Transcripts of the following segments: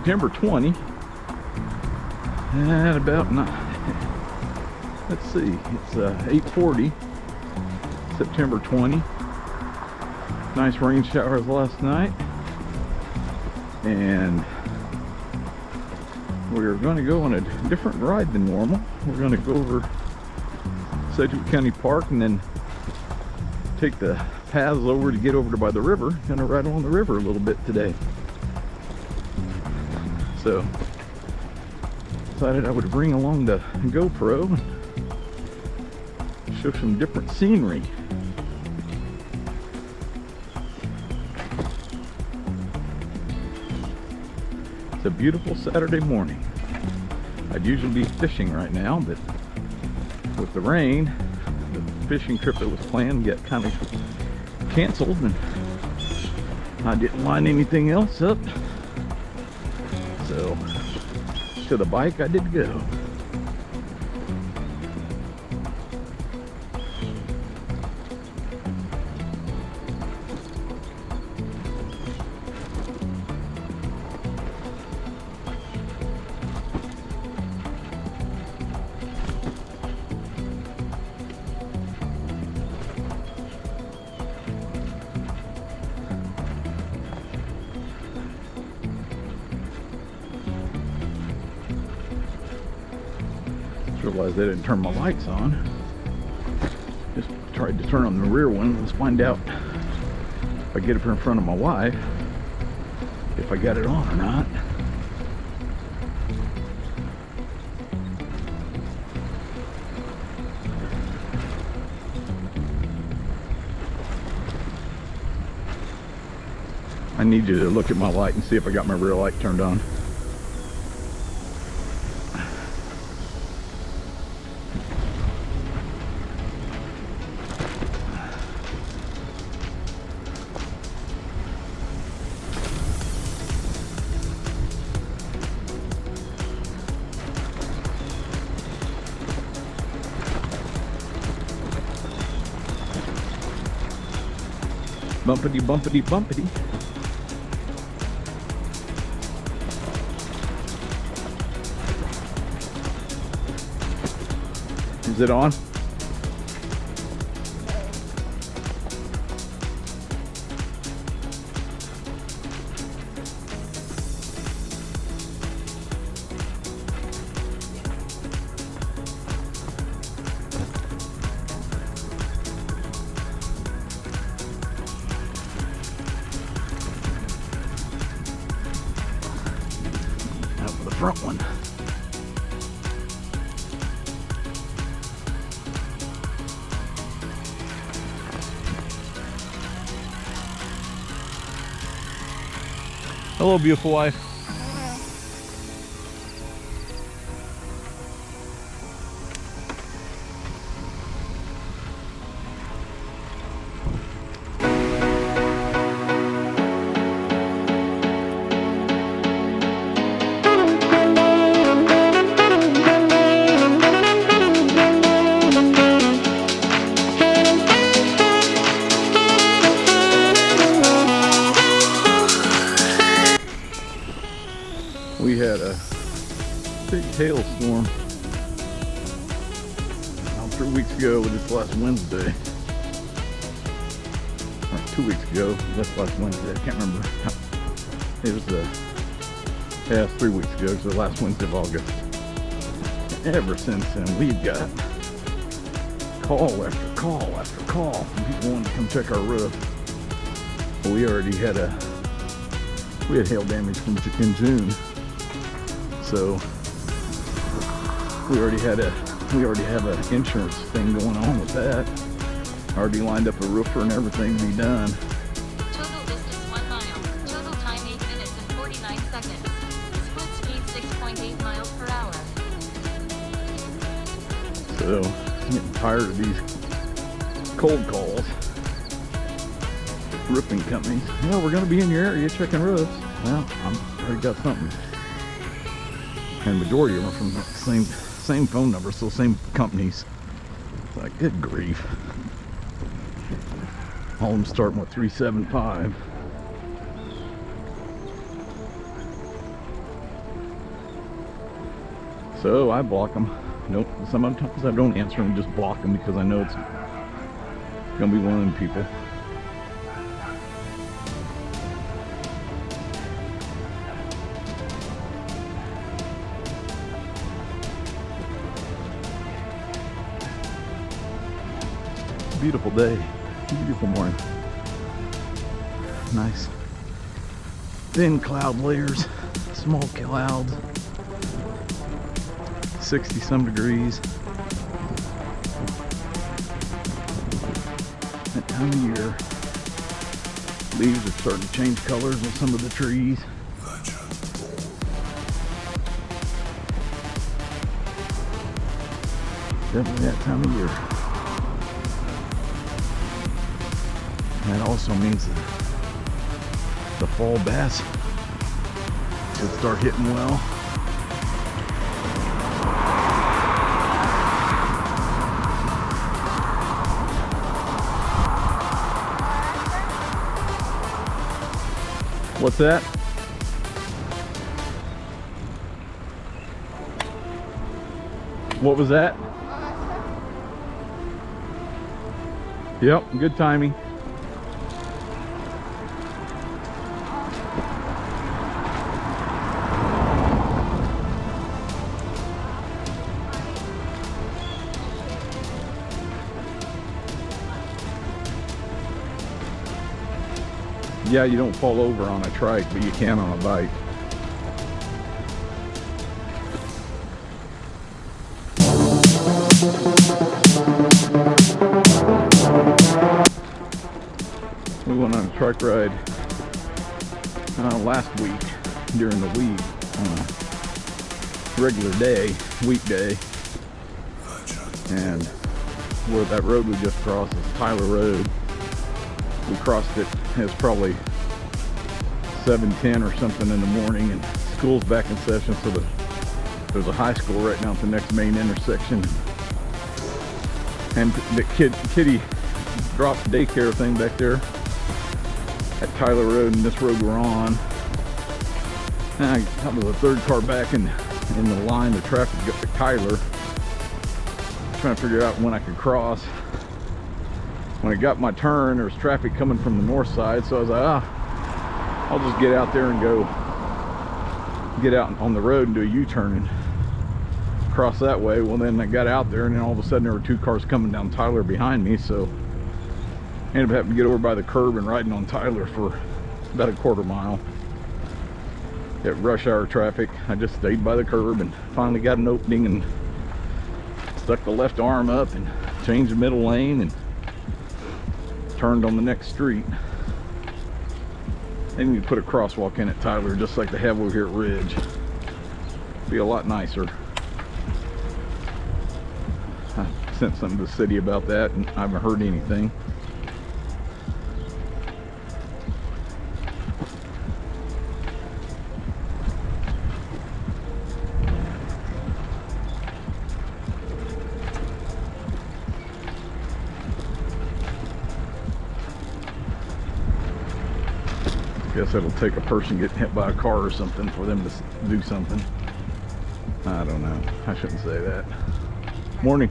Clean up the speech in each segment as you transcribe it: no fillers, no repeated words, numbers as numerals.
September 20 at about 9. Let's see, it's 8:40, September 20. Nice rain showers last night, and we're going to go on a different ride than normal. We're going to go over Sedgwick County Park and then take the paths over to get over to by the river. Going to ride along the river a little bit today. So decided I would bring along the GoPro and show some different scenery. It's a beautiful Saturday morning. I'd usually be fishing right now, but with the rain, the fishing trip that was planned got kind of canceled, and I didn't line anything else up. So to the bike I did go. Realized I didn't turn my lights on. Just tried to turn on the rear one. Let's find out if I get up in front of my wife if I got it on or not. I need you to look at my light and see if I got my rear light turned on. Bumpity, bumpity, bumpity. Is it on? Front one. Hello, beautiful wife. We had a big hailstorm about 3 weeks ago with this last Wednesday. Or 2 weeks ago, that's last Wednesday, I can't remember. It was yeah, it's 3 weeks ago, it was the last Wednesday of August. Ever since then, we've got call after call after call from people wanting to come check our roof. But we already had hail damage in June. So we already have an insurance thing going on with that. Already lined up a roofer and everything to be done. Total distance 1 mile. Total time 8 minutes and 49 seconds. Split speed 6.8 miles per hour. So I'm getting tired of these cold calls. Roofing companies. Yeah, we're going to be in your area checking roofs. Well, I've already got something. And the majority of them are from the same phone number, so same companies. It's like, good grief. All of them starting with 375. So I block them. Nope. Sometimes I don't answer them, just block them because I know it's gonna be one of them people. Beautiful day, beautiful morning. Nice thin cloud layers, small clouds, 60 some degrees. That time of year, leaves are starting to change colors on some of the trees. Definitely that time of year. That also means that the fall bass should start hitting well. What's that? What was that? Yep, good timing. Yeah, you don't fall over on a trike, but you can on a bike. We went on a trike ride last week during the week on a regular day, weekday, and where that road we just crossed is Tyler Road. We crossed it. It's probably 7:10 or something in the morning, and school's back in session, so there's a high school right now at the next main intersection. And the kitty dropped daycare thing back there at Tyler Road, and this road we're on. And I was the third car back in the line of traffic to get to Tyler, trying to figure out when I could cross. When I got my turn, there was traffic coming from the north side, so I was like, I'll just get out there and get out on the road and do a U-turn and cross that way. Well, then I got out there, and then all of a sudden there were two cars coming down Tyler behind me, so I ended up having to get over by the curb and riding on Tyler for about a quarter mile. At rush hour traffic, I just stayed by the curb and finally got an opening and stuck the left arm up and changed the middle lane and turned on the next street. They need to put a crosswalk in at Tyler just like they have over here at Ridge. Be a lot nicer. I sent something to the city about that and I haven't heard anything. Guess it'll take a person getting hit by a car or something for them to do something. I don't know. I shouldn't say that. Morning.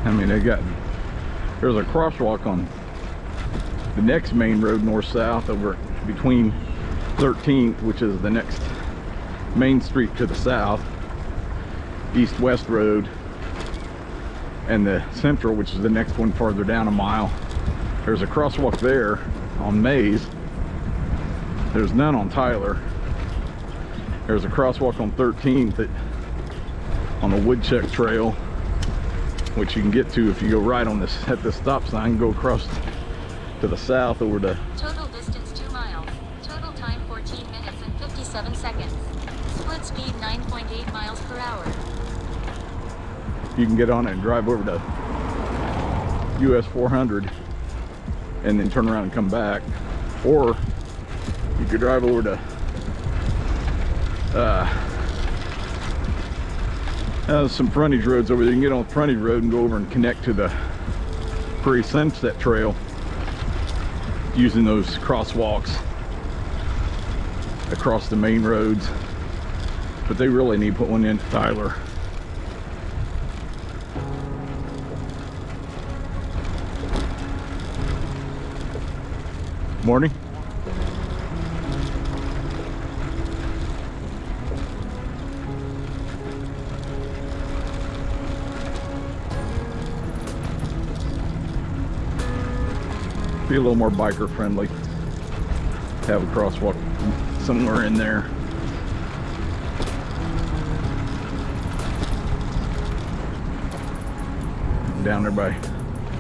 I mean, there's a crosswalk on the next main road north-south over between 13th, which is the next main street to the south, east-west road, and the central, which is the next one farther down a mile. There's a crosswalk there on Mays. There's none on Tyler. There's a crosswalk on 13th on the Woodchuck Trail, which you can get to if you go right on this at this stop sign, go across to the south over to Total distance 2 miles. Total time 14 minutes and 57 seconds. Split speed 9.8 miles per hour. You can get on it and drive over to US 400 and then turn around and come back, or you could drive over to some frontage roads over there. You can get on the frontage road and go over and connect to the Prairie Sunset Trail using those crosswalks across the main roads. But they really need to put one in Tyler. Morning. Be a little more biker friendly. Have a crosswalk somewhere in there. Down there by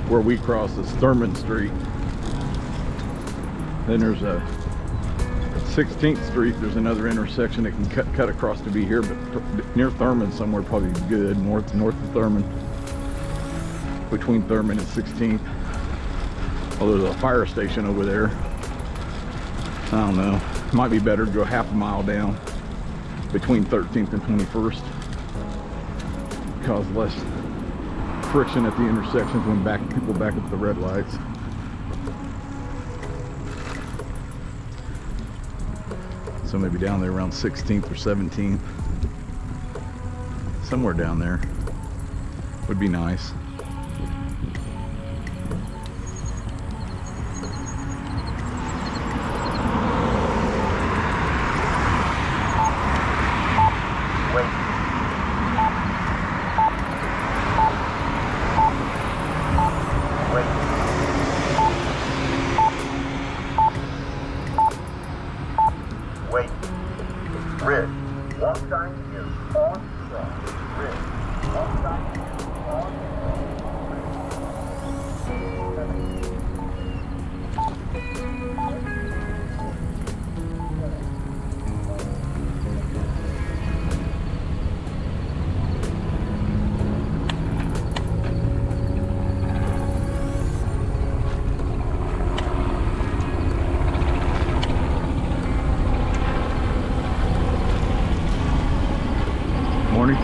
where we cross is Thurman Street. Then there's a 16th Street. There's another intersection that can cut across to be here, but near Thurman somewhere probably good, north of Thurman, between Thurman and 16th. Oh, there's a fire station over there. I don't know. Might be better to go half a mile down between 13th and 21st. Cause less friction at the intersections when people back up the red lights. So maybe down there around 16th or 17th. Somewhere down there would be nice. Morning.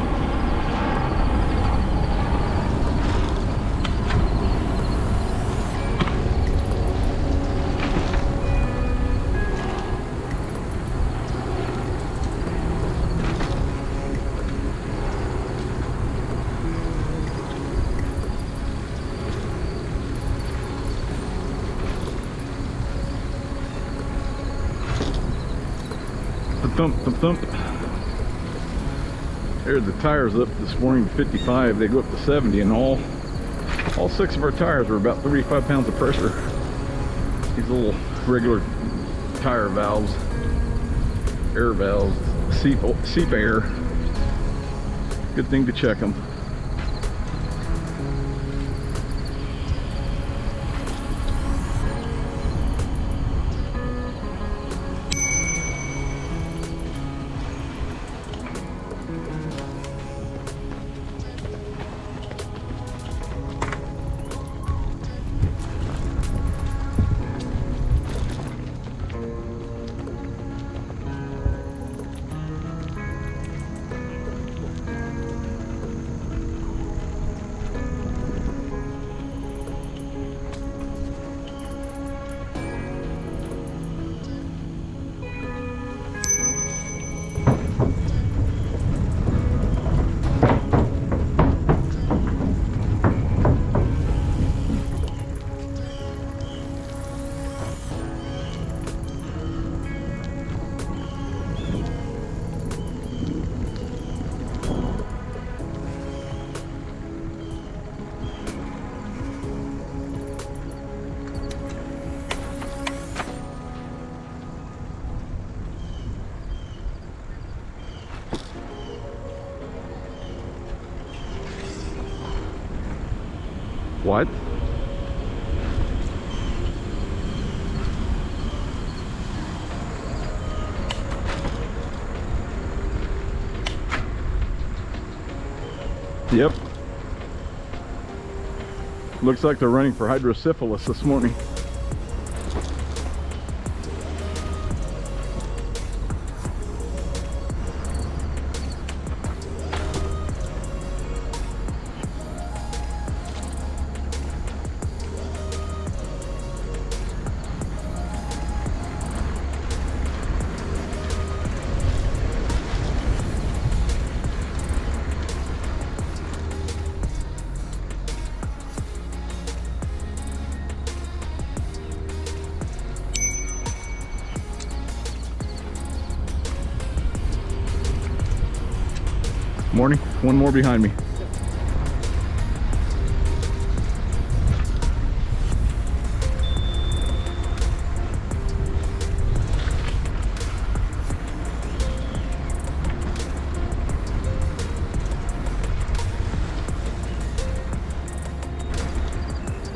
Thump, thump, thump. Aired the tires up this morning to 55. They go up to 70, and all 6 of our tires are about 35 pounds of pressure. These little regular tire valves, air valves, seep air. Good thing to check them. What? Yep. Looks like they're running for hydrocephalus this morning. Morning. One more behind me.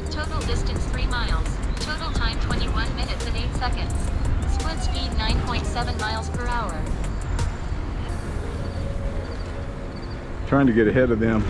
Total distance 3 miles. Total time 21 minutes and 8 seconds. Split speed 9.7 miles per hour. Trying to get ahead of them.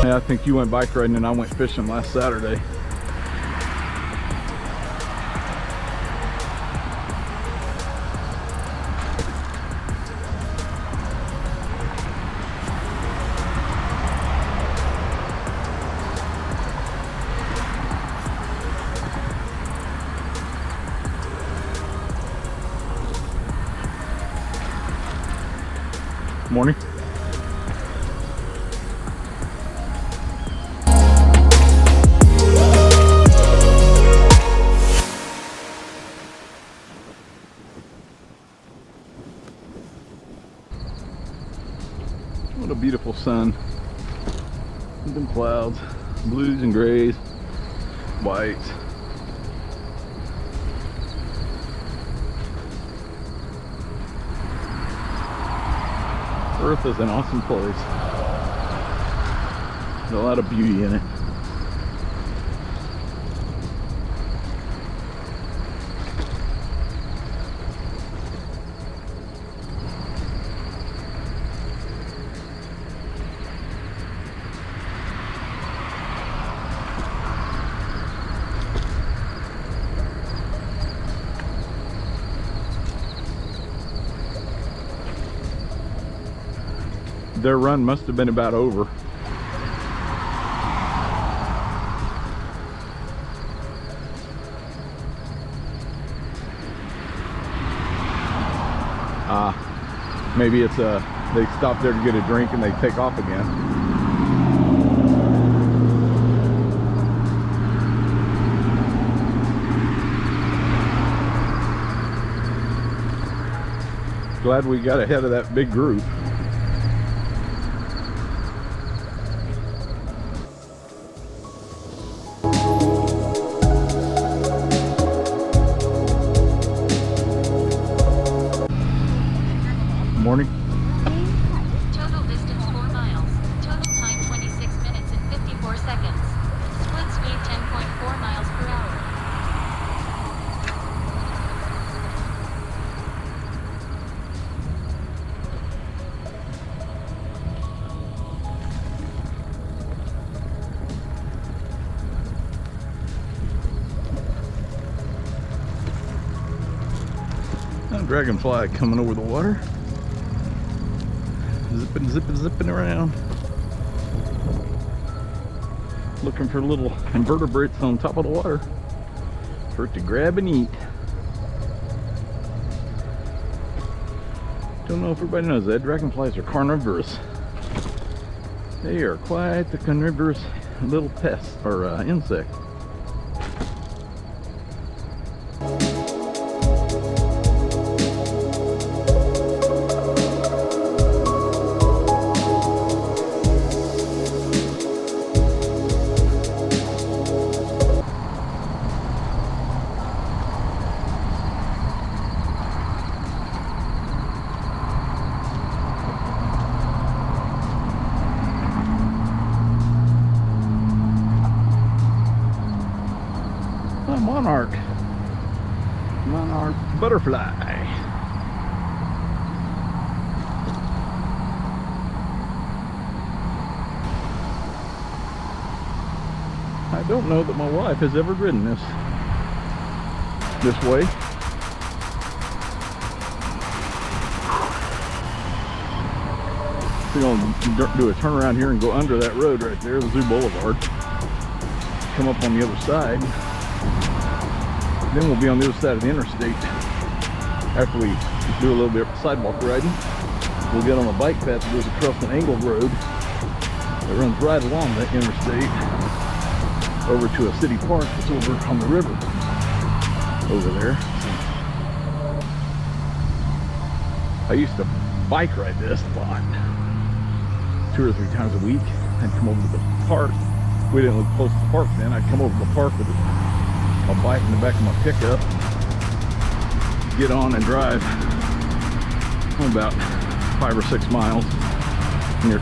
I think you went bike riding and I went fishing last Saturday. Morning. What a beautiful sun. Them clouds, blues and grays, whites. Earth is an awesome place. There's a lot of beauty in it. Their run must have been about over. Maybe it's they stop there to get a drink and they take off again. Glad we got ahead of that big group. Morning. Total distance 4 miles. Total time 26 minutes and 54 seconds. Split speed 10.4 miles per hour. Dragonfly coming over the water. Zipping, zipping, zipping around. Looking for little invertebrates on top of the water for it to grab and eat. Don't know if everybody knows that dragonflies are carnivorous. They are quite the carnivorous little pest or insect. Monarch butterfly. I don't know that my wife has ever ridden this way. We're gonna do a turnaround here and go under that road right there, the Zoo Boulevard. Come up on the other side. Then we'll be on the other side of the interstate. After we do a little bit of sidewalk riding, we'll get on a bike path that goes across an angled road that runs right along the interstate over to a city park that's over on the river over there. I used to bike ride this a lot, 2 or 3 times a week. I'd come over to the park. We didn't live close to the park then. I'd come over to the park with a bike in the back of my pickup, get on and drive about 5 or 6 miles near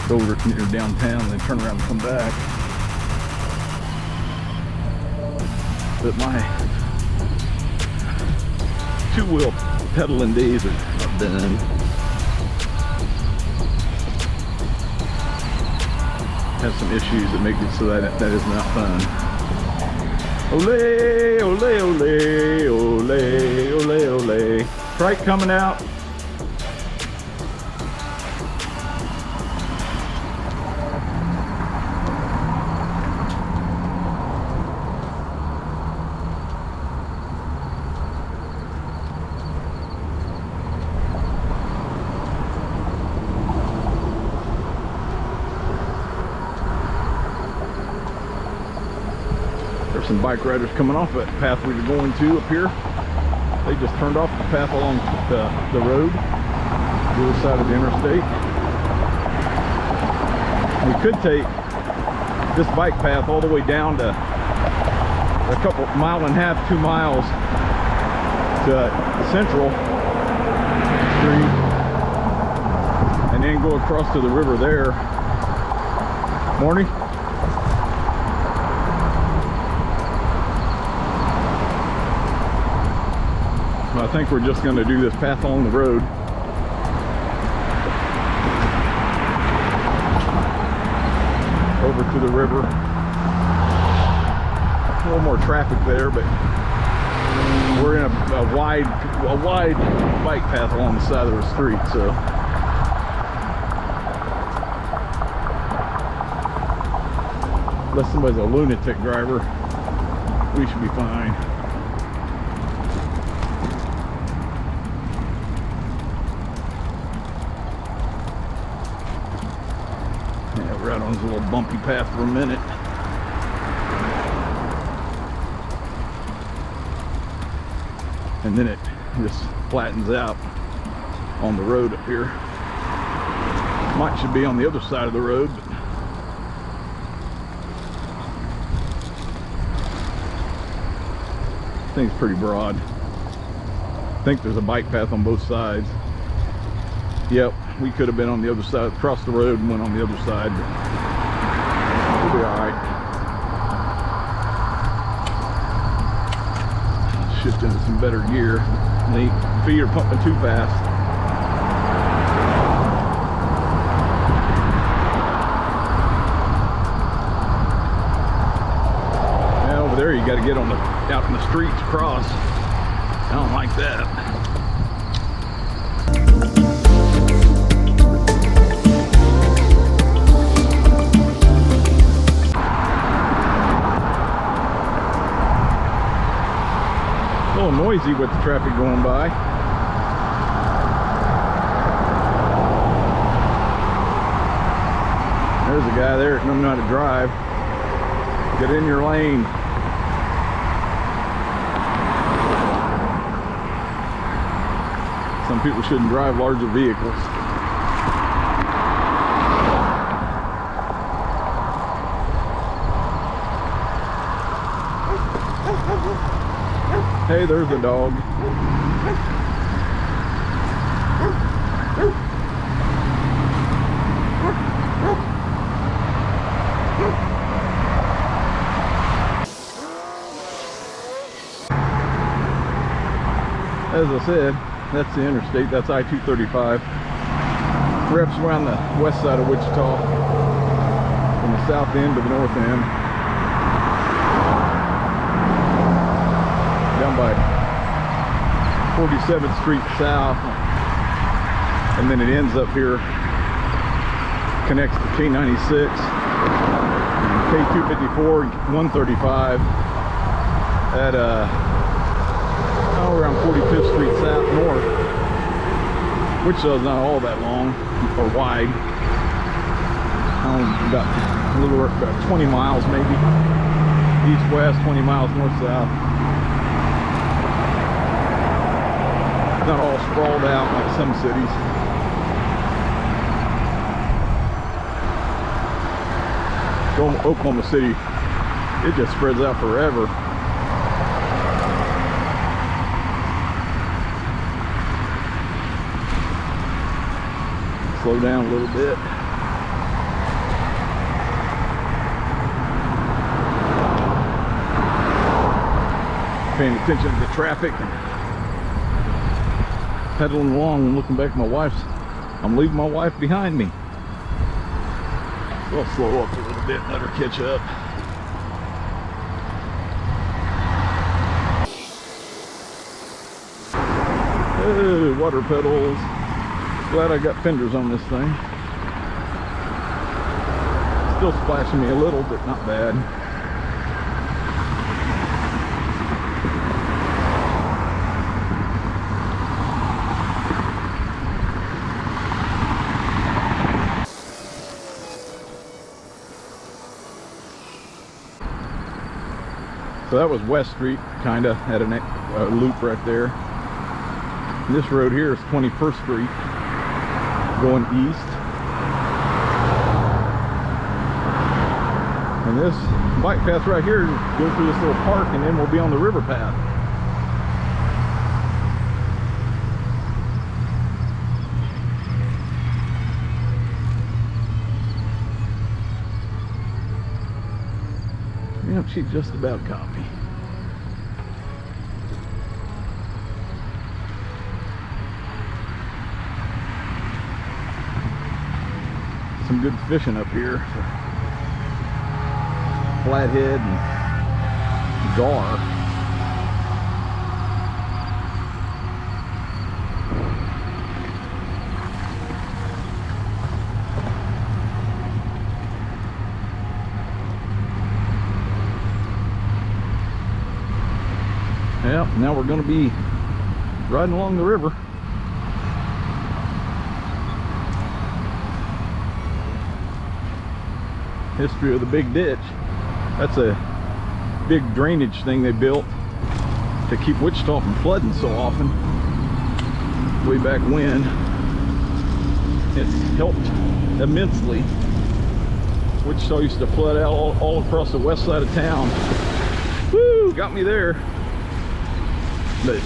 downtown, and then turn around and come back. But my 2-wheel pedaling days are done. Have some issues that make it so that is not fun. Ole, ole, ole, ole, ole, ole. Trike coming out. There's some bike riders coming off that path we were going to up here. They just turned off the path along the road, the other side of the interstate. We could take this bike path all the way down to a couple, 1.5 miles, 2 miles to Central Street, and then go across to the river there. Morning. I think we're just going to do this path along the road. Over to the river. A little more traffic there, but we're in a wide bike path along the side of the street, so. Unless somebody's a lunatic driver, we should be fine. We're out on this little bumpy path for a minute. And then it just flattens out on the road up here. Should be on the other side of the road, but this thing's pretty broad. I think there's a bike path on both sides. Yep, we could have been on the other side, across the road and went on the other side, but we'll be alright. Shift into some better gear. The feet are pumping too fast. Yeah, over there you got to get on out in the streets across. I don't like that. A little noisy with the traffic going by. There's a guy there that doesn't know how to drive. Get in your lane. Some people shouldn't drive larger vehicles. Hey, there's a dog. As I said, that's the interstate. That's I-235. Wraps around the west side of Wichita, from the south end to the north end. Down by 47th Street South, and then it ends up here connects to K96 and K254, 135 at around 45th Street South North. Wichita's not all that long or wide. About a little over about 20 miles maybe. East-west, 20 miles north-south. Not all sprawled out like some cities. Oklahoma City, it just spreads out forever. Slow down a little bit. Paying attention to the traffic and pedaling along and looking back at my wife's. I'm leaving my wife behind me. So I'll slow up a little bit and let her catch up. Oh, water pedals. Glad I got fenders on this thing. Still splashing me a little, but not bad. So that was West Street, kinda, had a loop right there. And this road here is 21st Street, going east. And this bike path right here goes through this little park, and then we'll be on the river path. Yep, she just about caught me. Some good fishing up here. Flathead and gar. Yep, now we're going to be riding along the river. History of the big ditch. That's a big drainage thing they built to keep Wichita from flooding so often. Way back when. It's helped immensely. Wichita used to flood out all across the west side of town. Woo! Got me there. But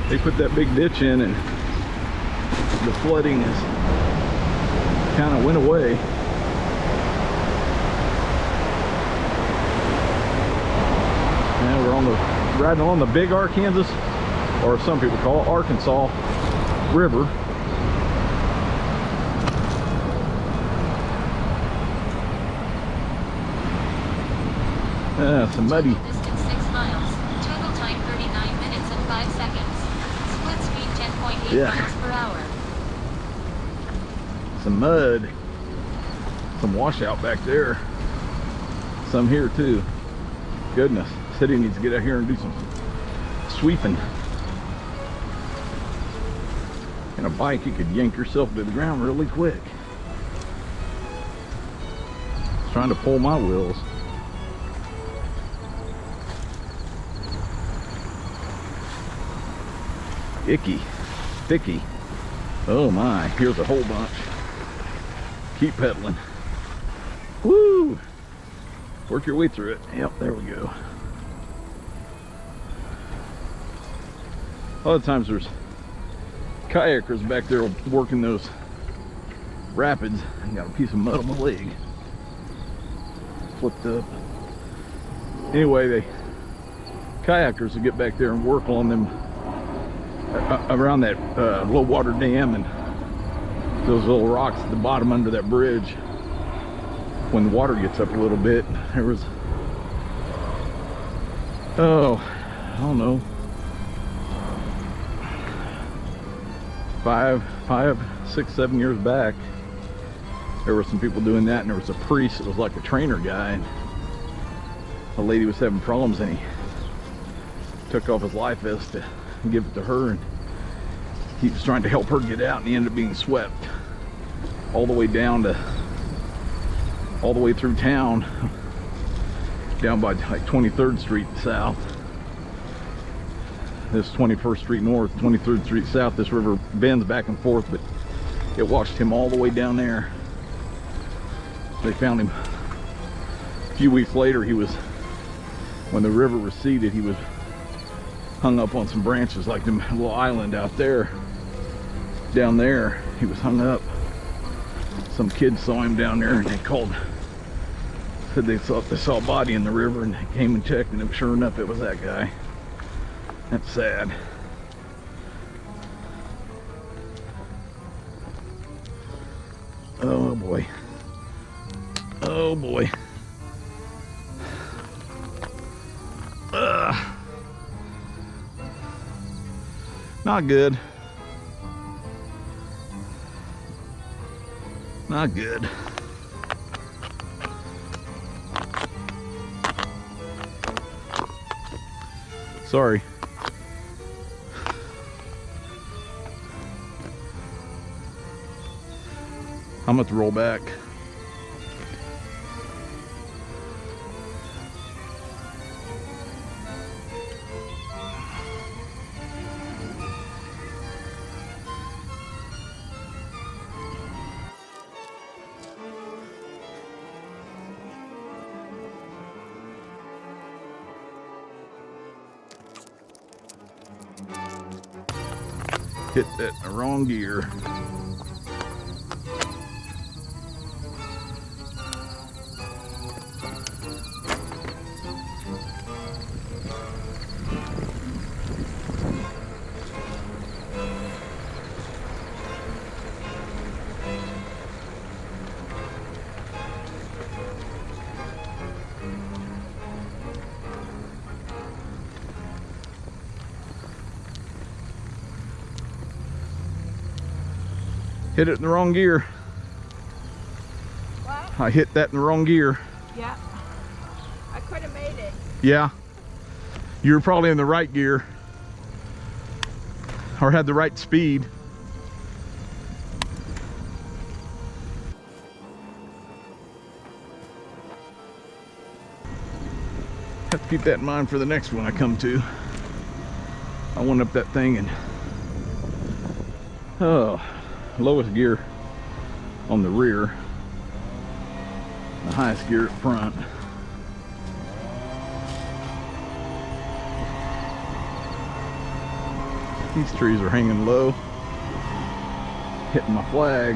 they put that big ditch in and the flooding is kind of went away. Now we're riding on the big Arkansas, or some people call it Arkansas River. It's a muddy. Distance 6 miles. Total time 39 minutes and 5 seconds. Split speed 10.8 miles per hour. Some mud. Some washout back there. Some here too. Goodness. City needs to get out here and do some sweeping. In a bike, you could yank yourself to the ground really quick. It's trying to pull my wheels. Icky, thicky. Oh my, here's a whole bunch. Keep pedaling. Woo! Work your way through it. Yep, there we go. A lot of times there's kayakers back there working those rapids. I got a piece of mud on my leg. Flipped up. Anyway, they kayakers will get back there and work on them around that low water dam and those little rocks at the bottom under that bridge. When the water gets up a little bit, there was, oh, I don't know, 5, 6, 7 years back, there were some people doing that, and there was a priest that was like a trainer guy, and a lady was having problems, and he took off his life vest to give it to her, and he was trying to help her get out, and he ended up being swept all the way down to, all the way through town, down by like 23rd Street South. This 21st Street North, 23rd Street South, this river bends back and forth, but it washed him all the way down there. They found him a few weeks later. He was, when the river receded, he was hung up on some branches, like the little island out there. Down there, he was hung up. Some kids saw him down there, and they called, said they saw a body in the river, and they came and checked, and sure enough, it was that guy. That's sad. Oh boy. Oh boy. Not good. Not good. Sorry. I'm gonna have to roll back. Hit that in the wrong gear. Hit it in the wrong gear. What? I hit that in the wrong gear. Yeah. I could have made it. Yeah. You were probably in the right gear. Or had the right speed. Have to keep that in mind for the next one I come to. I went up that thing and lowest gear on the rear, the highest gear at front. These trees are hanging low, hitting my flag.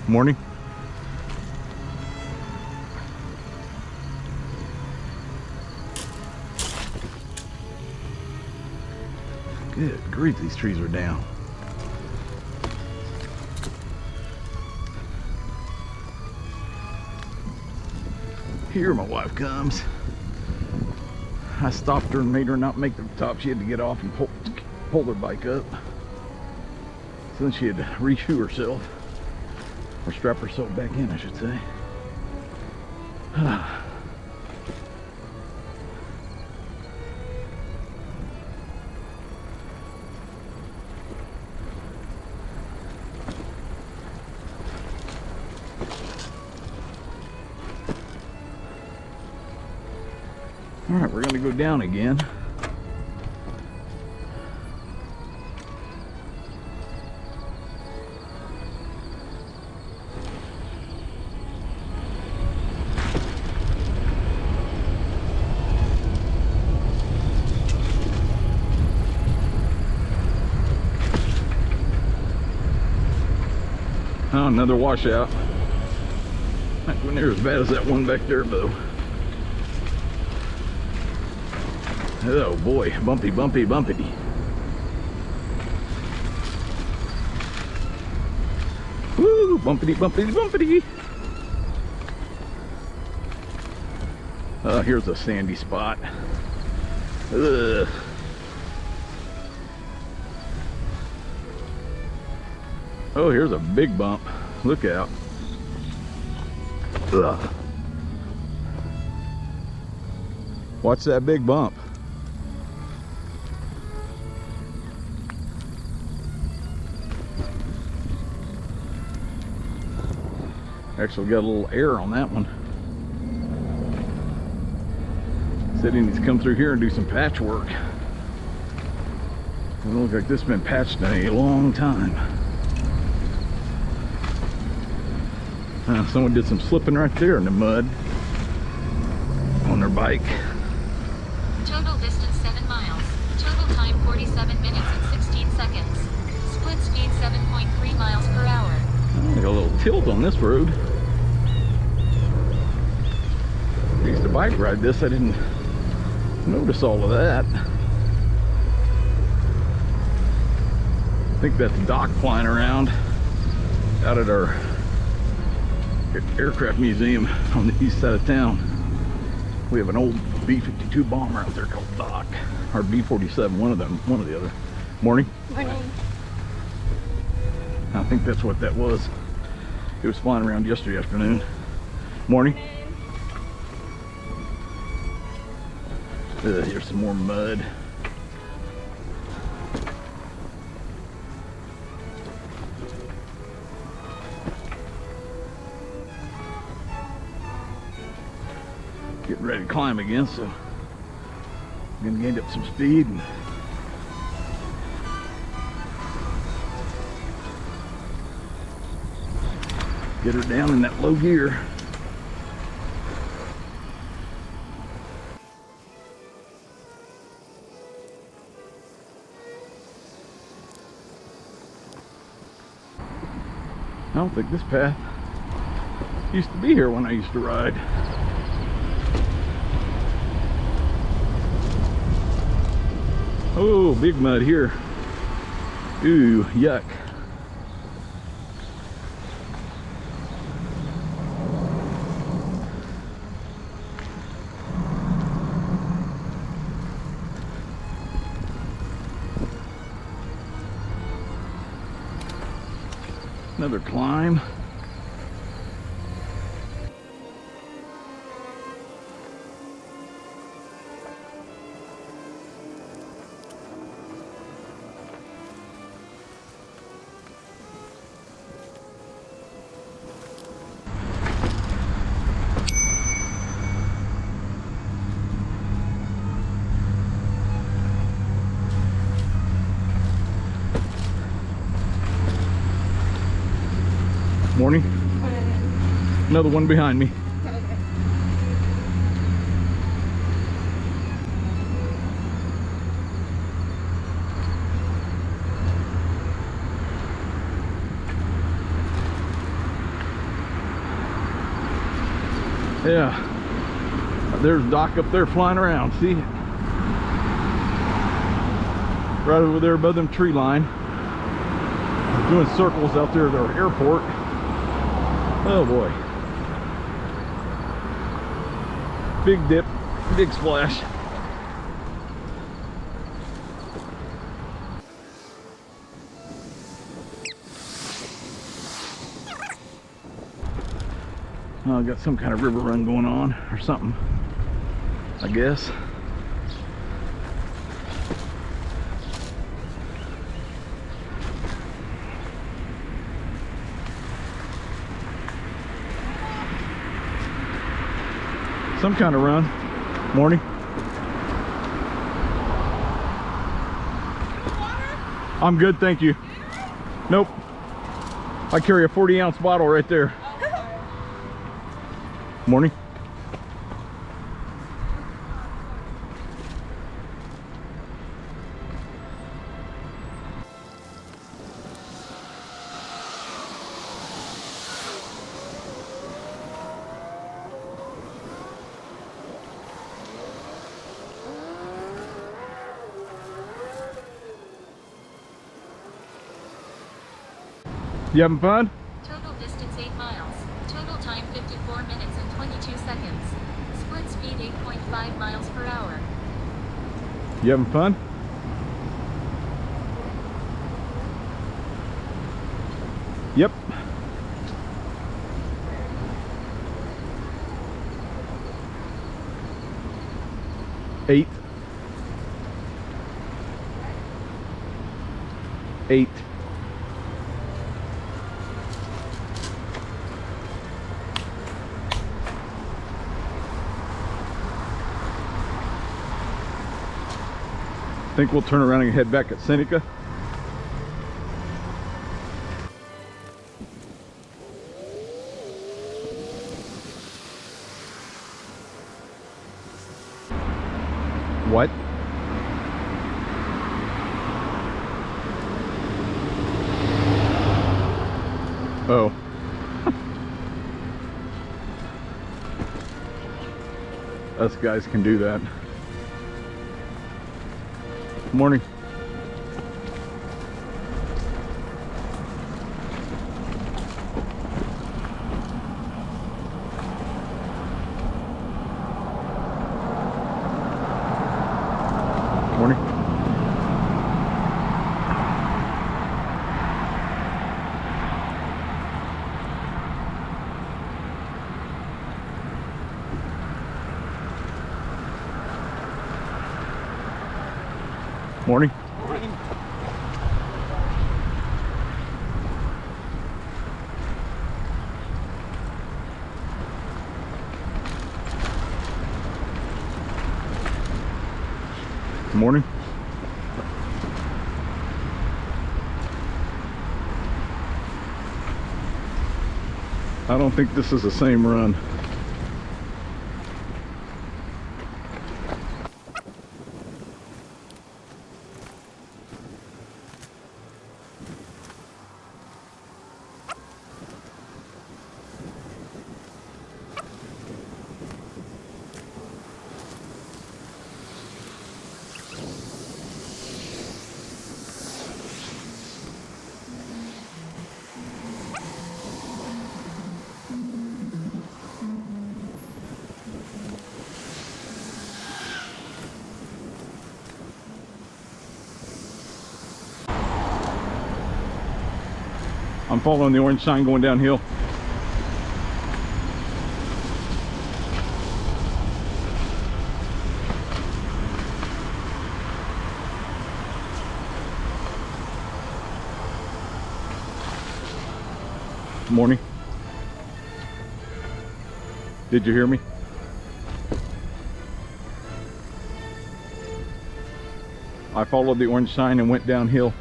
Morning. Good grief, these trees are down. Here my wife comes. I stopped her and made her not make the top. She had to get off and pull her bike up. So then she had to re-shoe herself. Or strap herself back in, I should say. All right, we're gonna go down again. Oh, another washout. Not going near as bad as that one back there, though. Oh boy, bumpy, bumpy, bumpy. Woo, bumpity, bumpity, bumpity. Here's a sandy spot. Ugh. Oh, here's a big bump. Look out. Ugh. Watch that big bump. Actually got a little air on that one. Said he needs to come through here and do some patchwork. It looks like this has been patched in a long time. Someone did some slipping right there in the mud on their bike. Total distance 7 miles. Total time 47 minutes and 16 seconds. Split speed 7.3 miles per hour. Oh, got a little tilt on this road. I used to bike ride this. I didn't notice all of that. I think that's Doc flying around out at our aircraft museum on the east side of town. We have an old B-52 bomber out there called Doc, or B-47, one of the other. Morning. Morning. I think that's what that was. It was flying around yesterday afternoon. Morning. Here's some more mud. Getting ready to climb again, so I'm gonna gain up some speed and get her down in that low gear. I don't think this path used to be here when I used to ride. Oh, big mud here. Ooh, yuck. Another climb. Morning. Another one behind me. Yeah, there's Doc up there flying around. See, right over there above them tree line, doing circles out there at our airport. Oh boy. Big dip, big splash. Oh, I got some kind of river run going on or something, I guess. Some kind of run. Morning. I'm good, thank you. Nope. I carry a 40-ounce bottle right there. Morning. You having fun? Total distance 8 miles. Total time 54 minutes and 22 seconds. Split speed You having fun? Yep. Eight. I think we'll turn around and head back at Seneca. What? Oh. Us guys can do that. Morning. Morning. Morning. Morning. I don't think this is the same run. I'm following the orange sign going downhill. Morning. Did you hear me? I followed the orange sign and went downhill.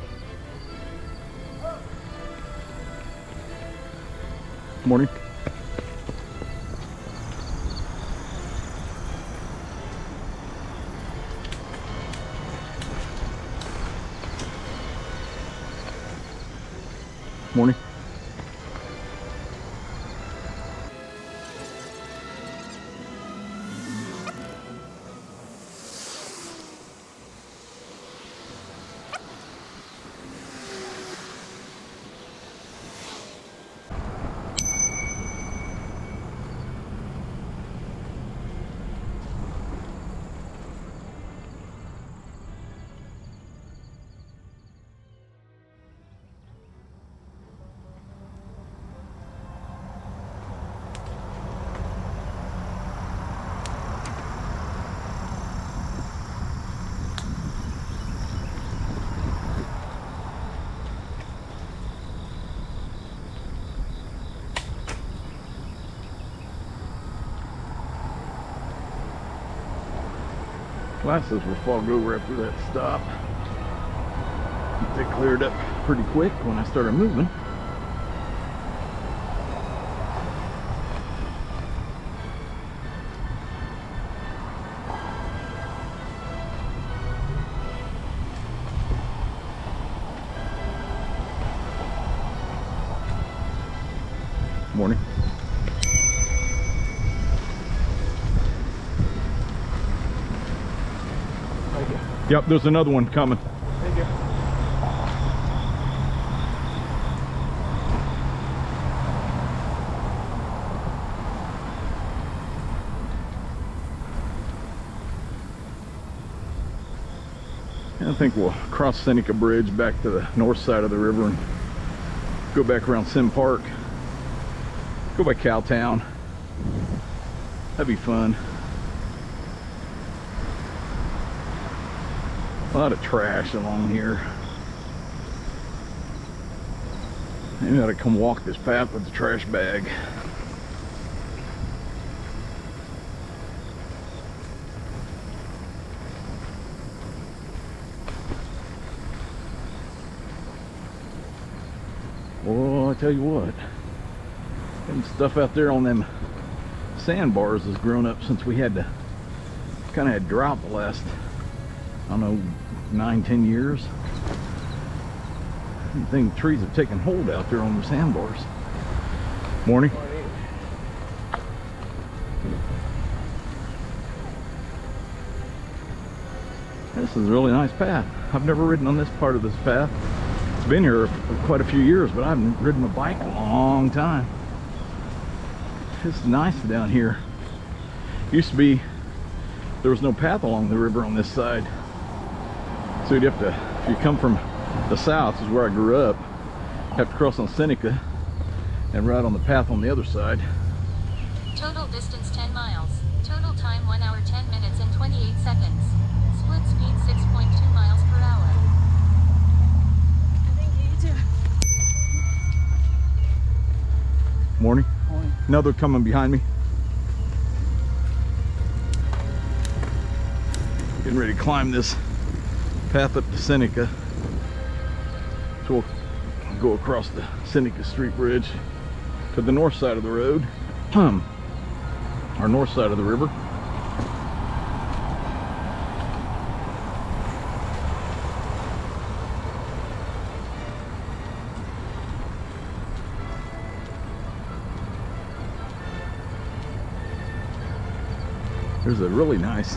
Morning. Morning. Glasses were fogged over after that stop. They cleared up pretty quick when I started moving. Morning. Yep, there's another one coming. Thank you. think we'll cross Seneca Bridge back to the north side of the river and go back around Sim Park, go by Cowtown. That'd be fun. A lot of trash along here. Maybe I ought to come walk this path with the trash bag. Well, I tell you what, them stuff out there on them sandbars has grown up since we had to kind of had drought the last, I don't know, 9-10 years. I think trees have taken hold out there on the sandbars. Morning. This is a really nice path. I've never ridden on this part of this path. It's been here for quite a few years, but I haven't ridden a bike in a long time. It's nice down here. Used to be, there was no path along the river on this side. So you'd have to, if you come from the south, is where I grew up, have to cross on Seneca and ride on the path on the other side. Total distance 10 miles. Total time 1 hour 10 minutes and 28 seconds. Split speed 6.2 miles per hour. I think you too. Morning. Morning. Another coming behind me. Getting ready to climb this path up to Seneca. So we'll go across the Seneca Street Bridge to the north side of the road, our north side of the river. There's a really nice,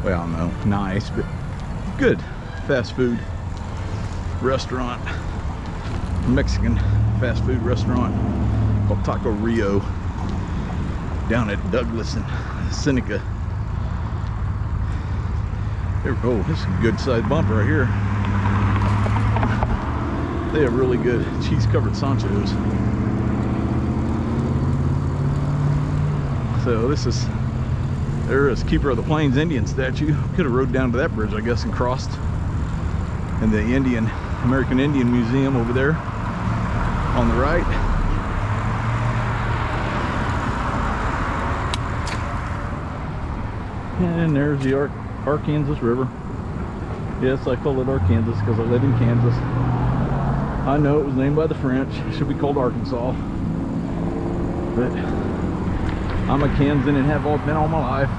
well, no, nice, but good fast food restaurant, Mexican fast food restaurant called Taco Rio down at Douglas and Seneca. Oh, this is a good sized bumper right here. They have really good cheese covered Sanchos. So this is, there is Keeper of the Plains Indian statue. Could have rode down to that bridge, I guess, and crossed. And the American Indian Museum over there on the right. And there's the Arkansas River. Yes, I call it Arkansas because I live in Kansas. I know it was named by the French. It should be called Arkansas. But I'm a Kansan and have been all my life.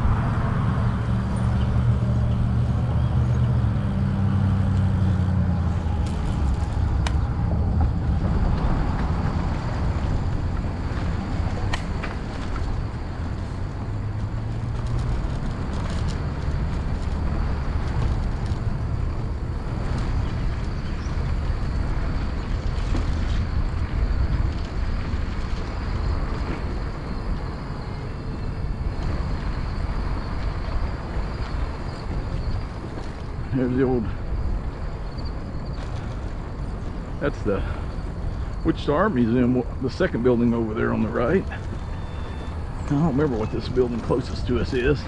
There's the old, that's the Wichita Art Museum, the second building over there on the right. I don't remember what this building closest to us is.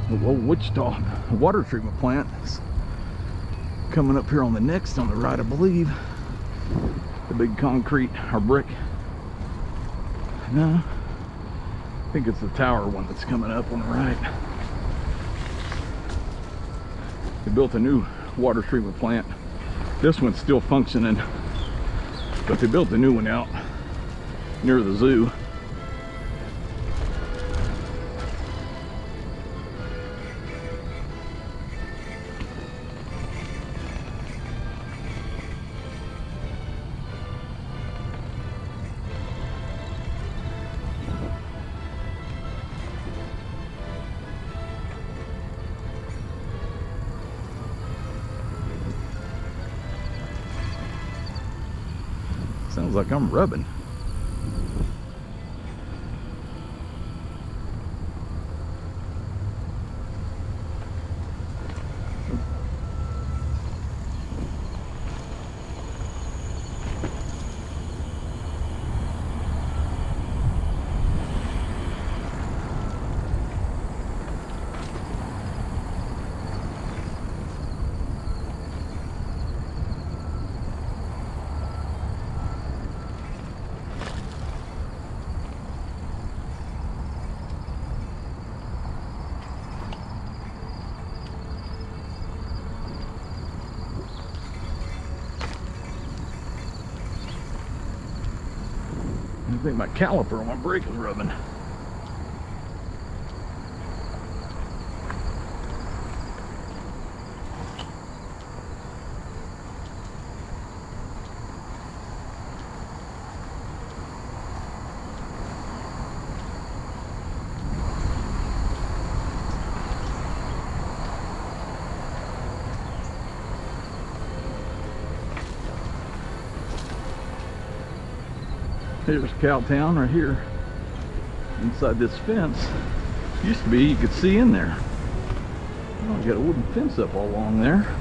The old Wichita water treatment plant is coming up here on the next on the right, I believe. The big concrete or brick. No, I think it's the tower one that's coming up on the right. They built a new water treatment plant. This one's still functioning, but they built a new one out near the zoo. Sounds like I'm rubbing. I think my caliper on my brake is rubbing. Here's Cowtown right here. Inside this fence. Used to be you could see in there. Oh, you got a wooden fence up all along there.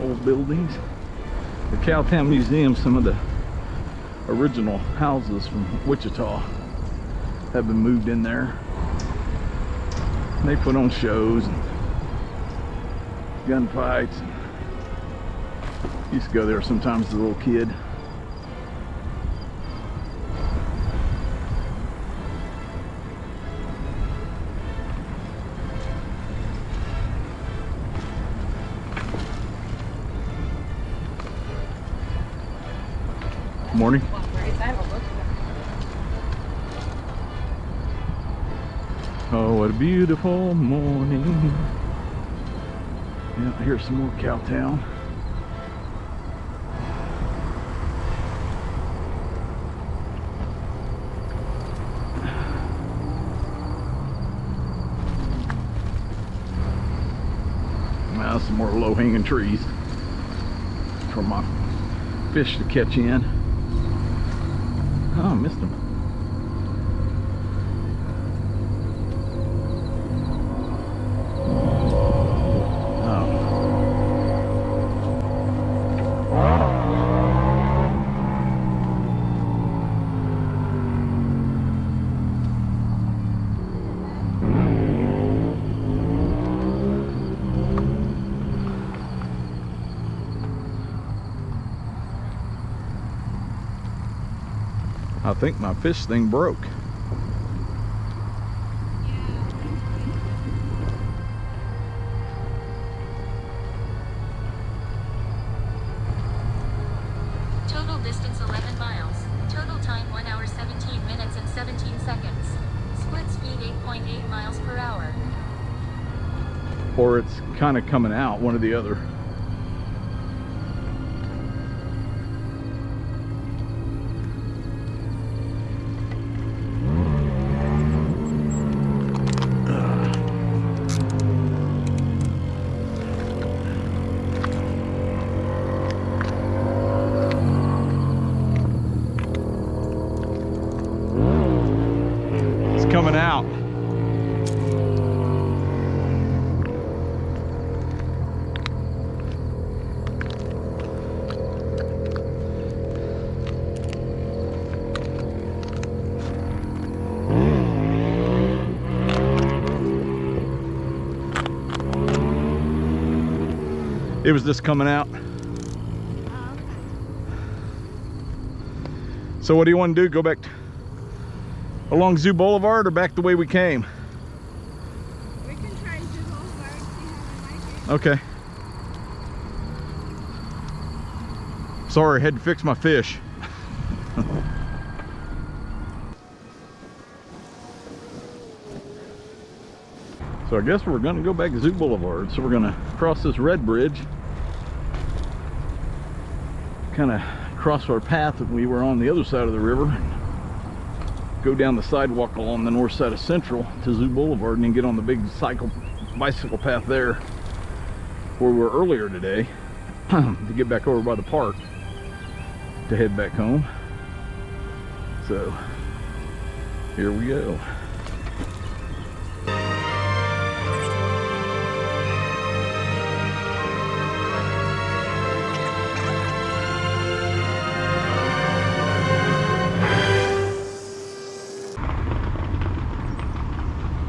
Old buildings. The Cowtown Museum, some of the original houses from Wichita have been moved in there. And they put on shows and gunfights. Used to go there sometimes as a little kid. Morning. Oh, what a beautiful morning. Yeah, here's some more Cowtown. Now some more low-hanging trees for my fish to catch in. Oh, I missed them. I think my fish thing broke. Total distance 11 miles. Total time 1 hour 17 minutes and 17 seconds. Split speed 8.8 miles per hour. Or it's kind of coming out, one or the other. Coming out. It was just coming out. So what do you want to do? Go back along Zoo Boulevard or back the way we came? We can try Zoo Boulevard, see how we like it. Okay. Sorry, had to fix my fish. So I guess we're gonna go back to Zoo Boulevard. So we're gonna cross this red bridge. Kind of cross our path that we were on the other side of the river. Go down the sidewalk along the north side of Central to Zoo Boulevard and then get on the big bicycle path there where we were earlier today to get back over by the park to head back home. So here we go.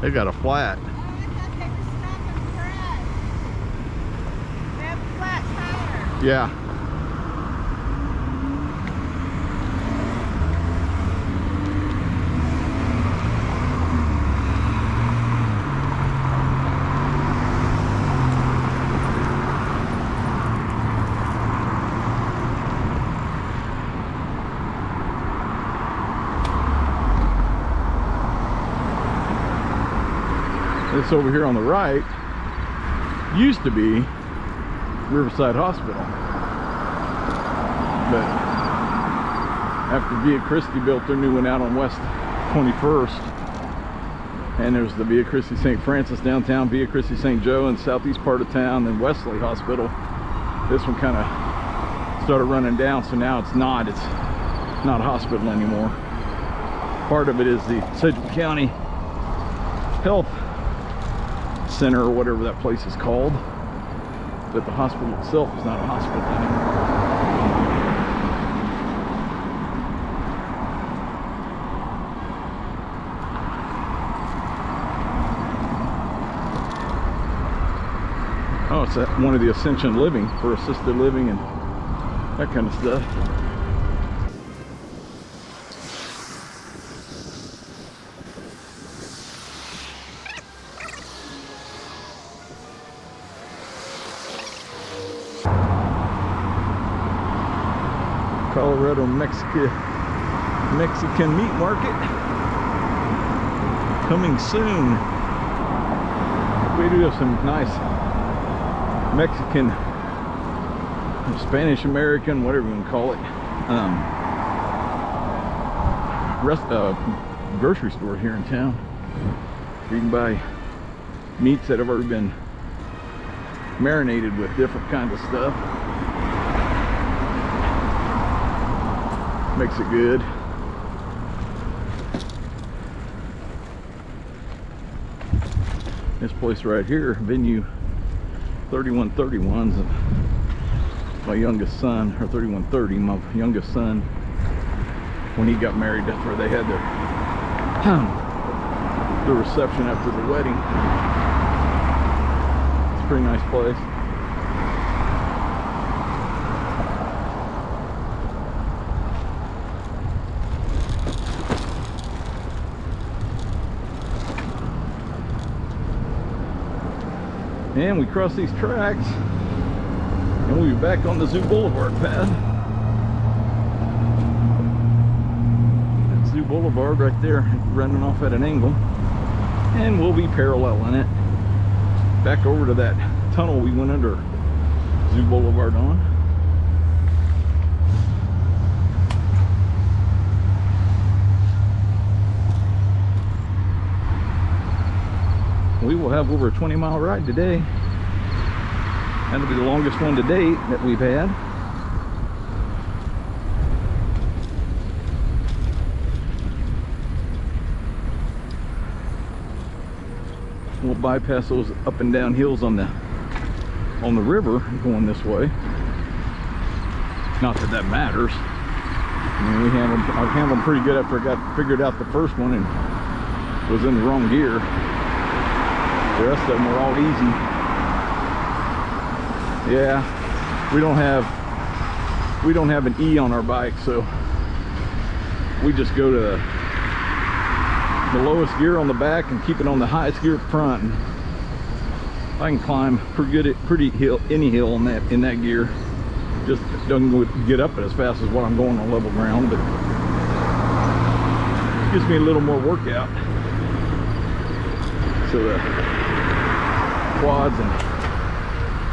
They got a flat. Oh, I thought they were stopping for us. They have a flat tire. Yeah. This over here on the right used to be Riverside Hospital, but after Via Christi built their new one out on West 21st, and there's the Via Christi St. Francis downtown, Via Christi St. Joe in the southeast part of town, then Wesley Hospital. This one kind of started running down, so now it's not a hospital anymore. Part of it is the Sedgwick County Health Center, or whatever that place is called, but the hospital itself is not a hospital anymore. Oh, it's at one of the Ascension Living for assisted living and that kind of stuff. Colorado Mexican meat market coming soon. We do have some nice Mexican, Spanish American, whatever you want to call it, grocery store here in town. You can buy meats that have already been marinated with different kinds of stuff. Makes it good. This place right here, venue 3131's my youngest son, or 3130, my youngest son, when he got married, that's where they had the reception after the wedding. It's a pretty nice place. And we cross these tracks and we'll be back on the Zoo Boulevard path. That's Zoo Boulevard right there, running off at an angle, and we'll be paralleling it back over to that tunnel we went under Zoo Boulevard on. We will have over a 20-mile ride today. That'll be the longest one to date that we've had. We'll bypass those up and down hills on the river going this way. Not that that matters. I mean, I handled them pretty good after I got figured out the first one and was in the wrong gear. The rest of them are all easy. Yeah, we don't have an E on our bike, so we just go to the lowest gear on the back and keep it on the highest gear up front. And I can climb pretty hill, any hill in that gear. Just doesn't get up as fast as what I'm going on level ground, but it gives me a little more workout. So the quads and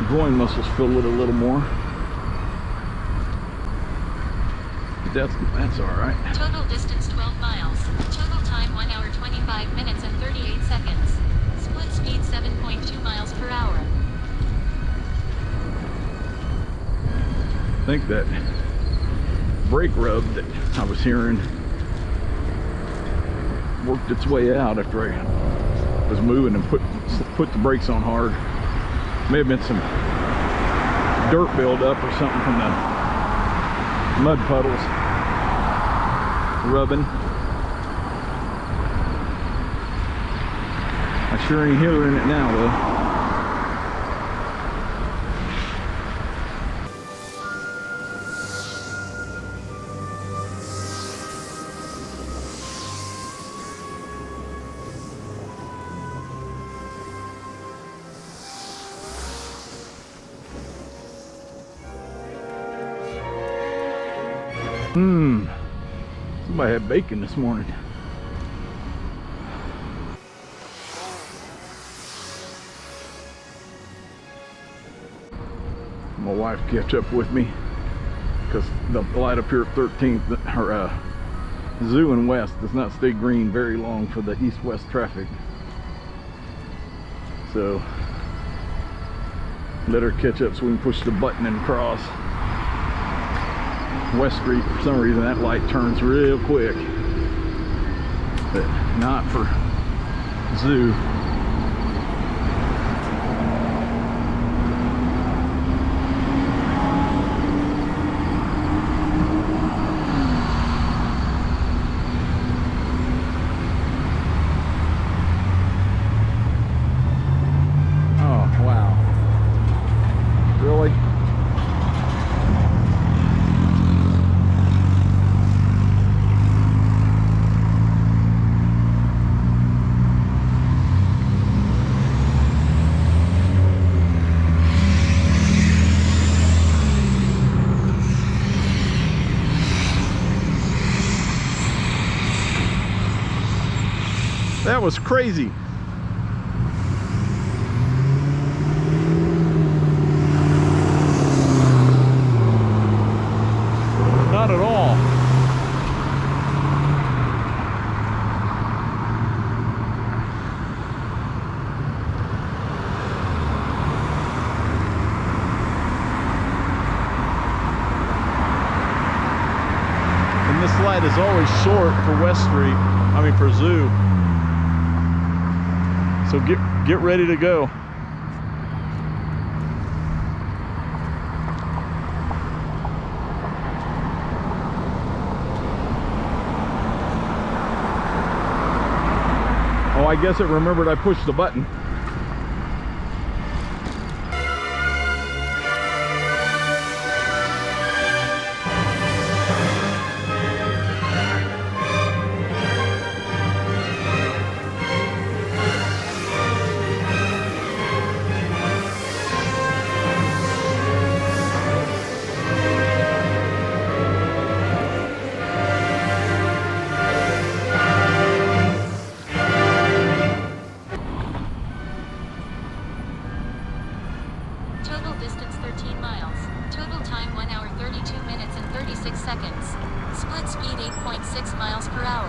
groin muscles feel it a little more. But that's all right. Total distance 12 miles. Total time 1 hour 25 minutes and 38 seconds. Split speed 7.2 miles per hour. I think that brake rub that I was hearing worked its way out after I was moving and put the brakes on hard. May have been some dirt buildup or something from the mud puddles rubbing. I sure ain't hearing it now though. Somebody had bacon this morning. my wife catch up with me because the light up here at 13th, or Zoo and West, does not stay green very long for the east-west traffic. So let her catch up so we can push the button and cross. West Street, for some reason, that light turns real quick, but not for Zoo. That was crazy. Not at all. And this light is always short for West Street, I mean for Zoo. So get ready to go. Oh, I guess it remembered I pushed the button. Total distance 13 miles. Total time 1 hour 32 minutes and 36 seconds. Split speed 8.6 miles per hour.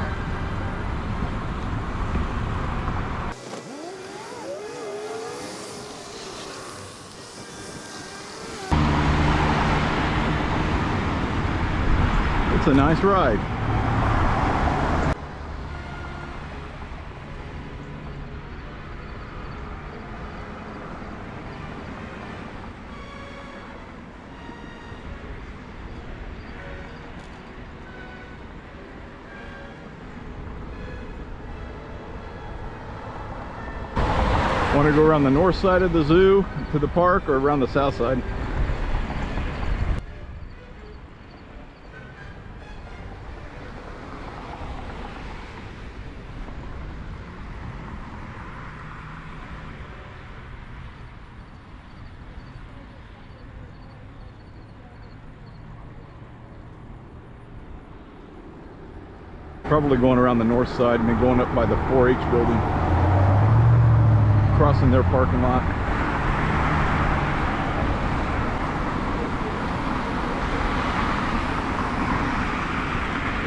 It's a nice ride. Want to go around the north side of the zoo to the park or around the south side? Probably going around the north side and then going up by the 4-H building, crossing their parking lot.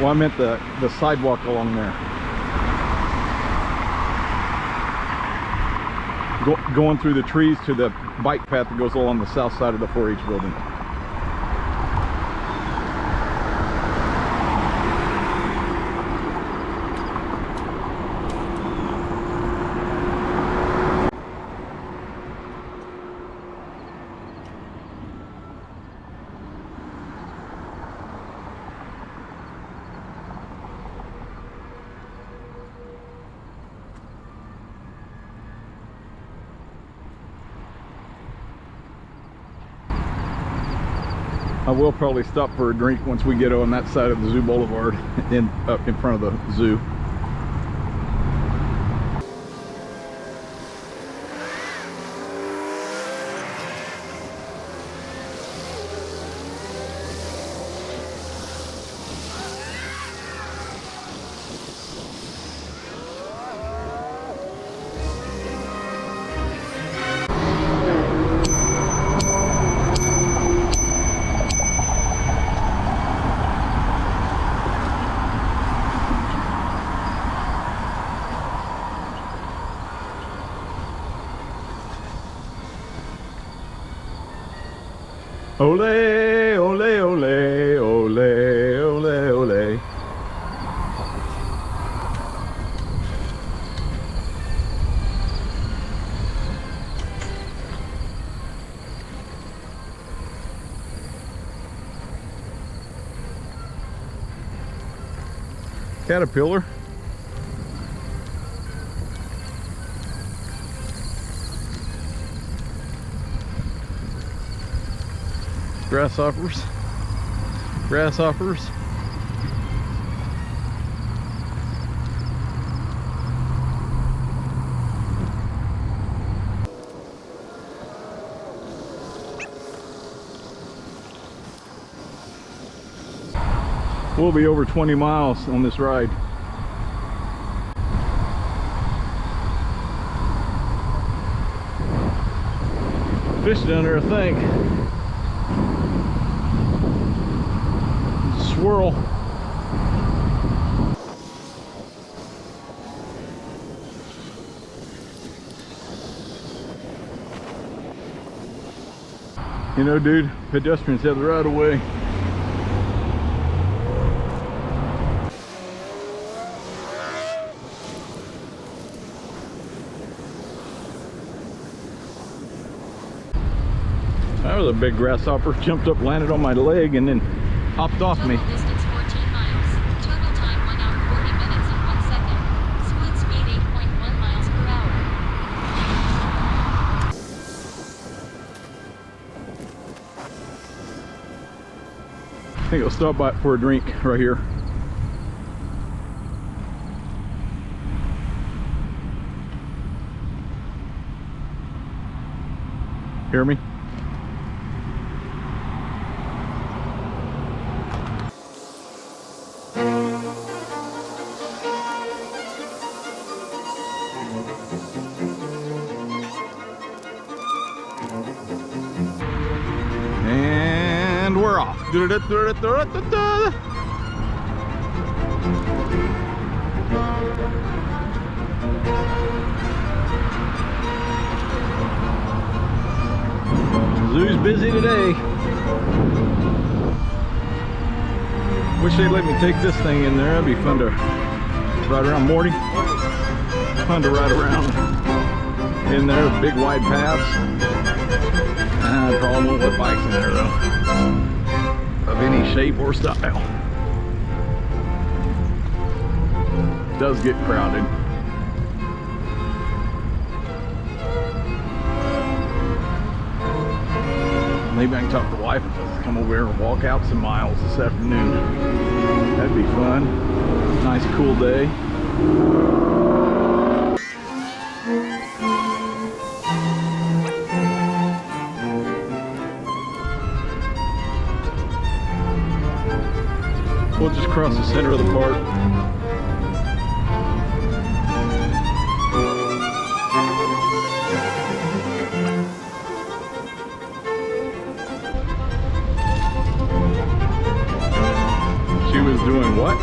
Well, I meant the sidewalk along there. Going through the trees to the bike path that goes along the south side of the 4-H building. I will probably stop for a drink once we get on that side of the Zoo Boulevard and up in front of the zoo. Ole, ole, ole, ole, ole, ole. Caterpillar. Grasshoppers. Grasshoppers. We'll be over 20 miles on this ride. Fish down there, I think. Swirl. You know, dude, pedestrians have the right of way. That was a big grasshopper. Jumped up, landed on my leg, and then hopped off me. Total distance 14 miles. Total time 1 hour 40 minutes and 1 second. Split speed 8.1 miles per hour. I think I'll stop by for a drink right here. Hear me? And we're off. Zoo's busy today. Wish they'd let me take this thing in there. That'd be fun to ride around. Morty, fun to ride around in there. Big wide paths. I probably won't put bikes in there though, of any shape or style. It does get crowded. Maybe I can talk to the wife and come over here and walk out some miles this afternoon. That'd be fun. Nice cool day. We'll just cross the center of the park. She was doing what?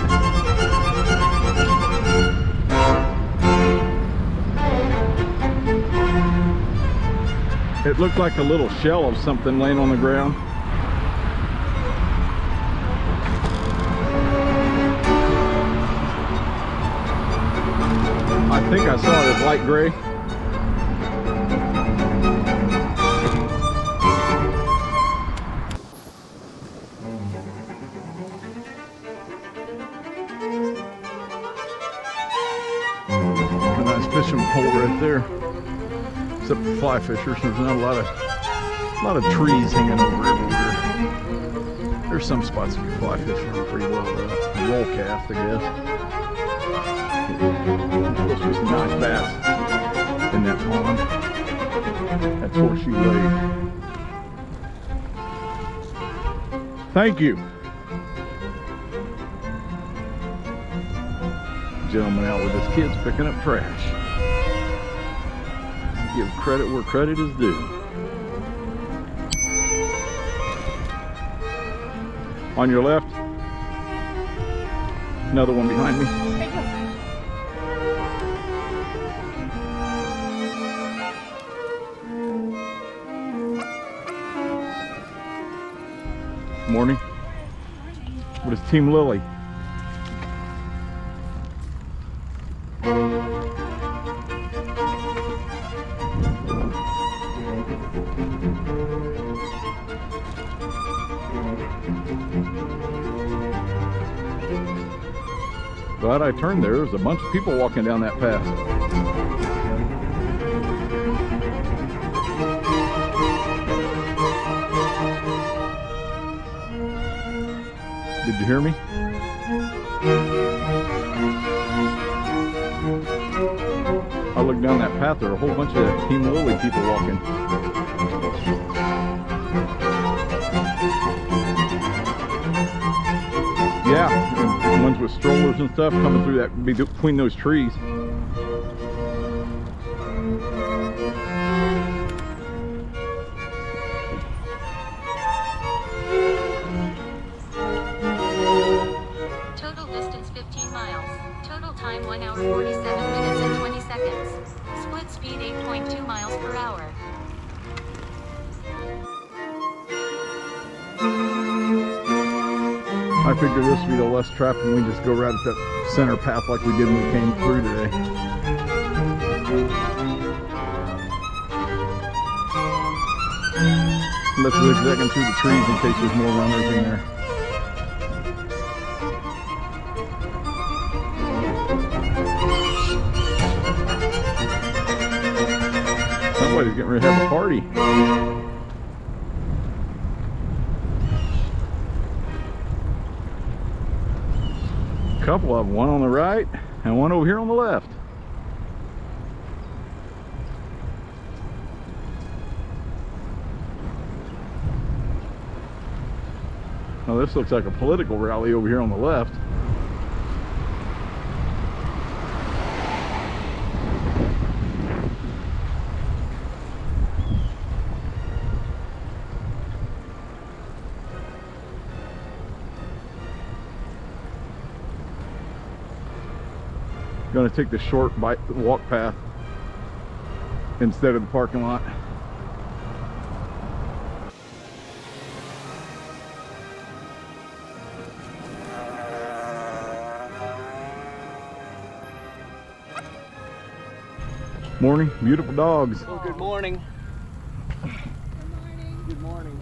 It looked like a little shell of something laying on the ground. I think I saw it as light gray. A nice fishing pole right there. Except for fly fishers, there's not a lot of trees hanging over everywhere. There's some spots you can fly fish from pretty well though. Roll cast, I guess. Supposed to be some nice bass in that pond. That's Horseshoe Lake. Thank you. Gentleman out with his kids picking up trash. Give credit where credit is due. On your left. Another one behind me. Morning. What is Team Lily? Glad I turned there. There's a bunch of people walking down that path. Did you hear me? I looked down that path, there are a whole bunch of Team Lily people walking. Yeah, and ones with strollers and stuff coming through that, between those trees. Total distance 15 miles. Total time 1 hour 47 minutes and 20 seconds. Split speed 8.2 miles per hour. I figure this would be the less traffic and we just go right at that center path like we did when we came through today. Let's zigzagging through the trees in case there's more runners in there. Somebody's getting ready to have a party. Couple of them, one on the right and one over here on the left. Oh, this looks like a political rally over here on the left. Going to take the short walk path instead of the parking lot. Morning, beautiful dogs. Oh, good morning. Good morning. Good morning.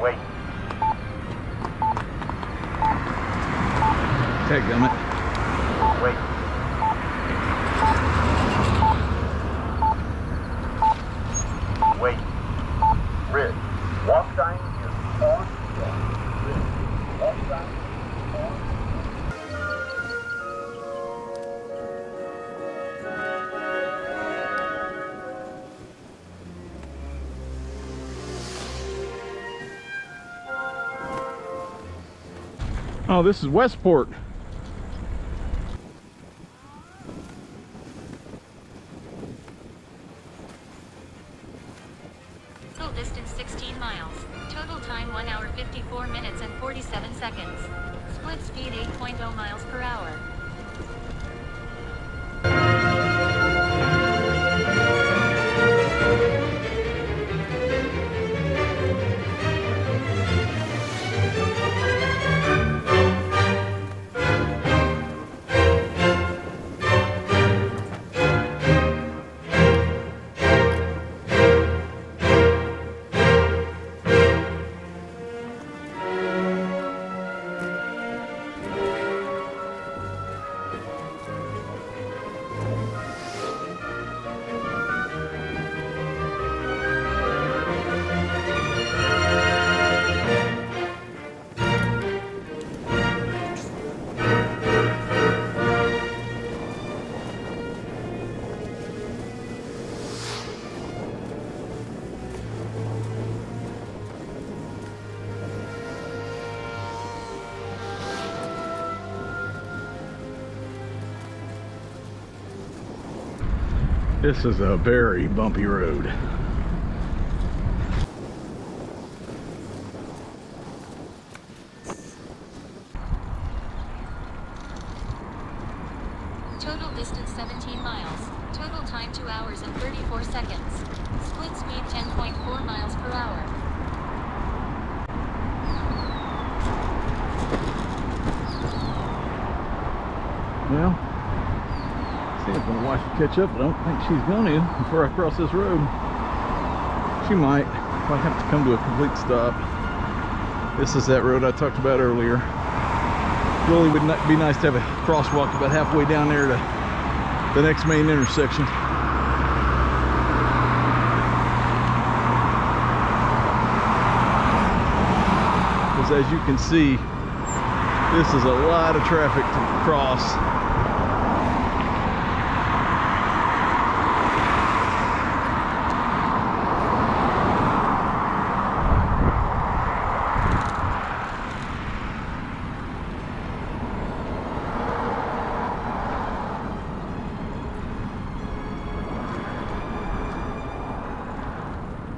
Wait. Dadgummit. Wait. Wait. Rid. Walk sign is on. Rid. Walk sign is on. Oh, this is Westport. Total distance 16 miles. Total time 1 hour 54 minutes and 47 seconds. Split speed 8.0 miles per hour. This is a very bumpy road. Total distance 17 miles. Total time 2 hours and 34 seconds. Split speed 10.4 miles per hour. Well, see if my wife will catch up. I don't think she's going to before I cross this road. She might if I have to come to a complete stop. This is that road I talked about earlier. Really would be nice to have a crosswalk about halfway down there to the next main intersection. Because as you can see, this is a lot of traffic to cross.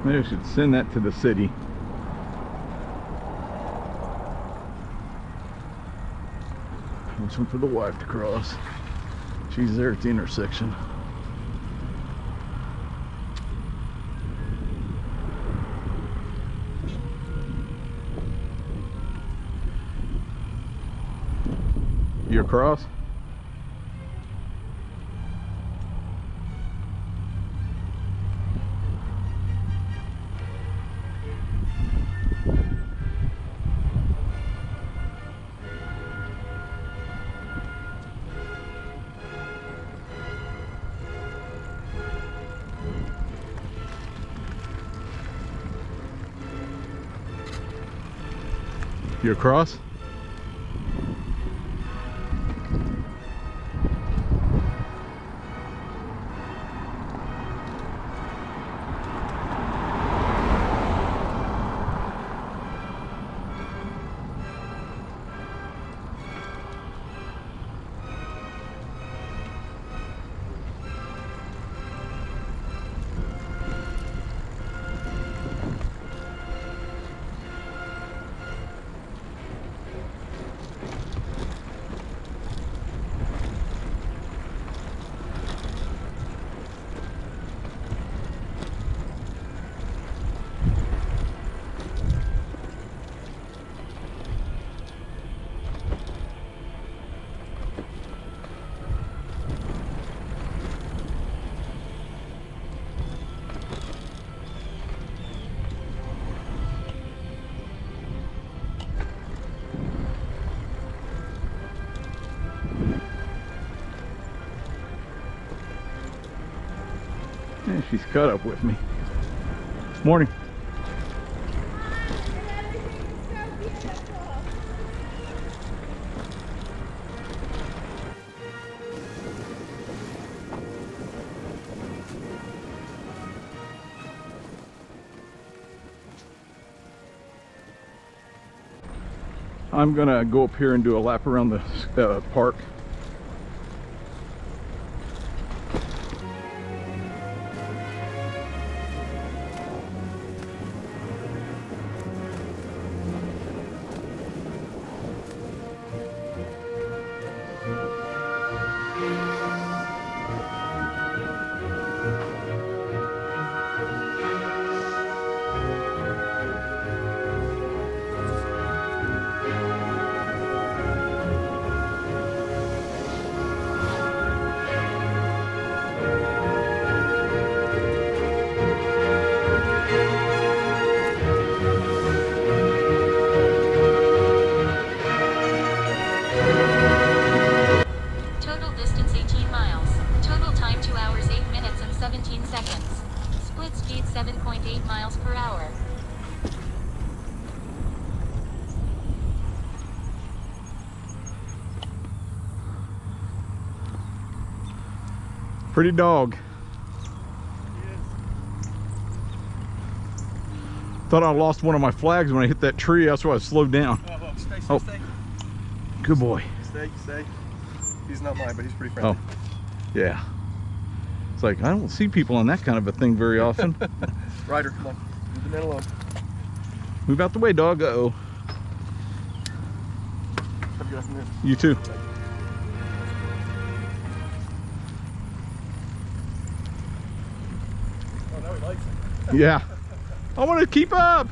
Maybe I should send that to the city. Waiting for the wife to cross. She's there at the intersection. You across? You across? Yeah, she's caught up with me. Morning. Everything's so beautiful. I'm gonna go up here and do a lap around the park. Total distance 18 miles. Total time 2 hours 8 minutes and 17 seconds. Split speed 7.8 miles per hour. Pretty dog. Thought I lost one of my flags when I hit that tree. That's why I slowed down. Stay. Good boy. Stay. He's not mine, but he's pretty friendly. Oh, yeah. It's like, I don't see people on that kind of a thing very often. Ryder, come on. Leave the man alone. Move out the way, dog. Uh-oh. Have a good afternoon. You too. Oh, now he likes it. Yeah. I want to keep up.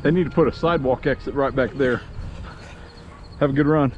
They need to put a sidewalk exit right back there. Have a good run.